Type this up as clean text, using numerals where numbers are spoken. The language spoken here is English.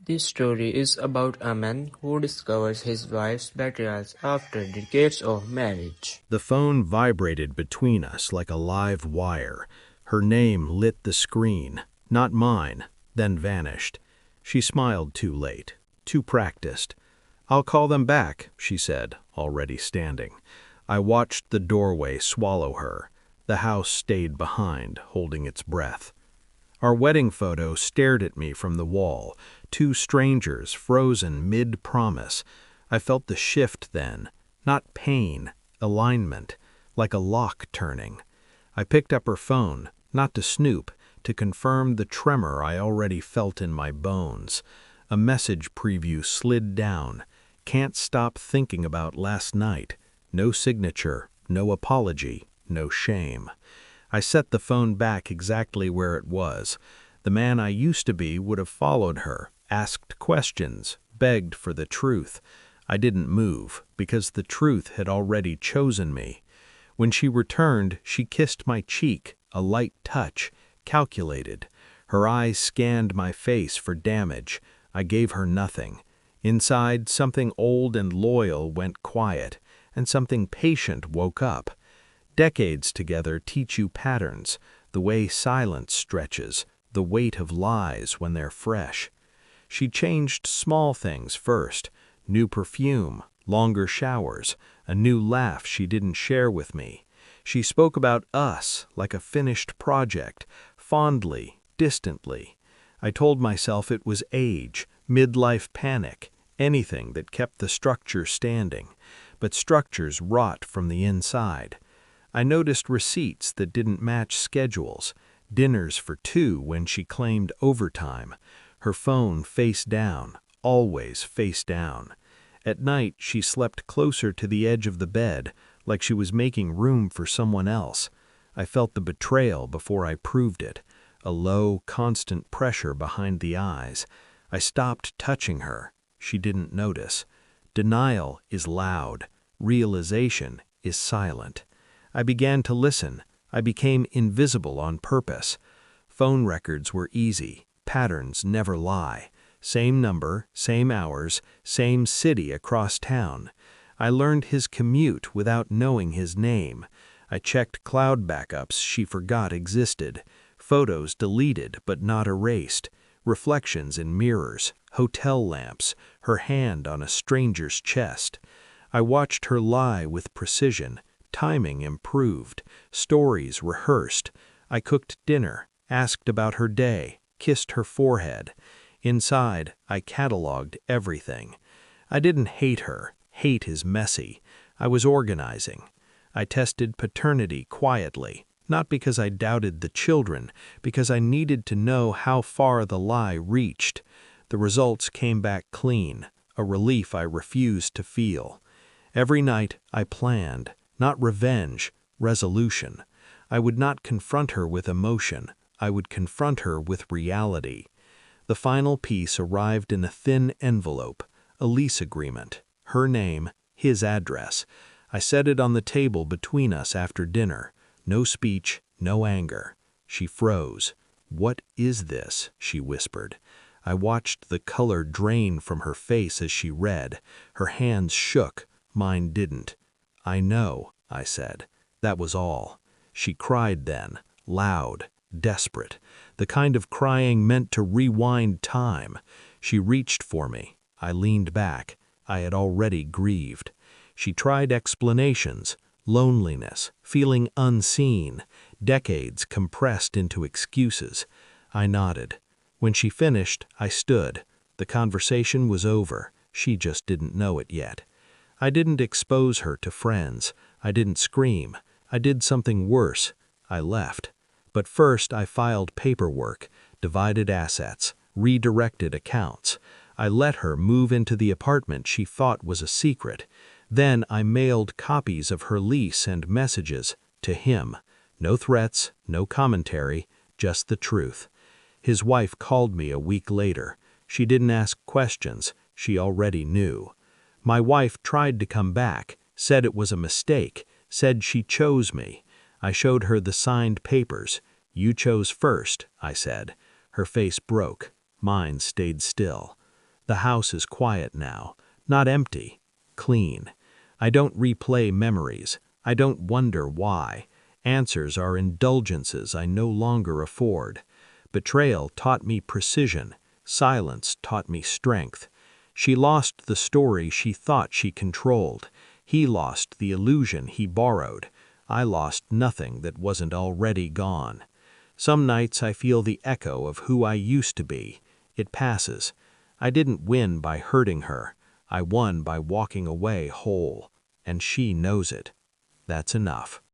This story is about a man who discovers his wife's betrayal after decades of marriage. The phone vibrated between us like a live wire. Her name lit the screen, not mine, then vanished. She smiled too late, too practiced. "I'll call them back," she said, already standing. I watched the doorway swallow her. The house stayed behind, holding its breath. Our wedding photo stared at me from the wall, two strangers frozen mid-promise. I felt the shift then, not pain, alignment, like a lock turning. I picked up her phone, not to snoop, to confirm the tremor I already felt in my bones. A message preview slid down. "Can't stop thinking about last night." No signature, no apology, no shame. I set the phone back exactly where it was. The man I used to be would have followed her, asked questions, begged for the truth. I didn't move, because the truth had already chosen me. When she returned, she kissed my cheek, a light touch, calculated. Her eyes scanned my face for damage. I gave her nothing. Inside, something old and loyal went quiet, and something patient woke up. Decades together teach you patterns, the way silence stretches, the weight of lies when they're fresh. She changed small things first, new perfume, longer showers, a new laugh she didn't share with me. She spoke about us like a finished project, fondly, distantly. I told myself it was age, midlife panic, anything that kept the structure standing. But structures rot from the inside. I noticed receipts that didn't match schedules, dinners for two when she claimed overtime, her phone face down, always face down. At night, she slept closer to the edge of the bed, like she was making room for someone else. I felt the betrayal before I proved it, a low, constant pressure behind the eyes. I stopped touching her. She didn't notice. Denial is loud. Realization is silent. I began to listen. I became invisible on purpose. Phone records were easy. Patterns never lie. Same number, same hours, same city across town. I learned his commute without knowing his name. I checked cloud backups she forgot existed. Photos deleted but not erased. Reflections in mirrors, hotel lamps, her hand on a stranger's chest. I watched her lie with precision. Timing improved, stories rehearsed. I cooked dinner, asked about her day, kissed her forehead. Inside, I cataloged everything. I didn't hate her. Hate is messy. I was organizing. I tested paternity quietly, not because I doubted the children, because I needed to know how far the lie reached. The results came back clean, a relief I refused to feel. Every night I planned. Not revenge, resolution. I would not confront her with emotion. I would confront her with reality. The final piece arrived in a thin envelope, a lease agreement, her name, his address. I set it on the table between us after dinner. No speech, no anger. She froze. "What is this?" she whispered. I watched the color drain from her face as she read. Her hands shook. Mine didn't. "I know," I said. That was all. She cried then, loud, desperate, the kind of crying meant to rewind time. She reached for me. I leaned back. I had already grieved. She tried explanations, loneliness, feeling unseen, decades compressed into excuses. I nodded. When she finished, I stood. The conversation was over. She just didn't know it yet. I didn't expose her to friends. I didn't scream. I did something worse. I left. But first I filed paperwork, divided assets, redirected accounts. I let her move into the apartment she thought was a secret. Then I mailed copies of her lease and messages to him. No threats, no commentary, just the truth. His wife called me a week later. She didn't ask questions. She already knew. My wife tried to come back, said it was a mistake, said she chose me. I showed her the signed papers. "You chose first," I said. Her face broke. Mine stayed still. The house is quiet now, not empty, clean. I don't replay memories. I don't wonder why. Answers are indulgences I no longer afford. Betrayal taught me precision. Silence taught me strength. She lost the story she thought she controlled. He lost the illusion he borrowed. I lost nothing that wasn't already gone. Some nights I feel the echo of who I used to be. It passes. I didn't win by hurting her. I won by walking away whole. And she knows it. That's enough.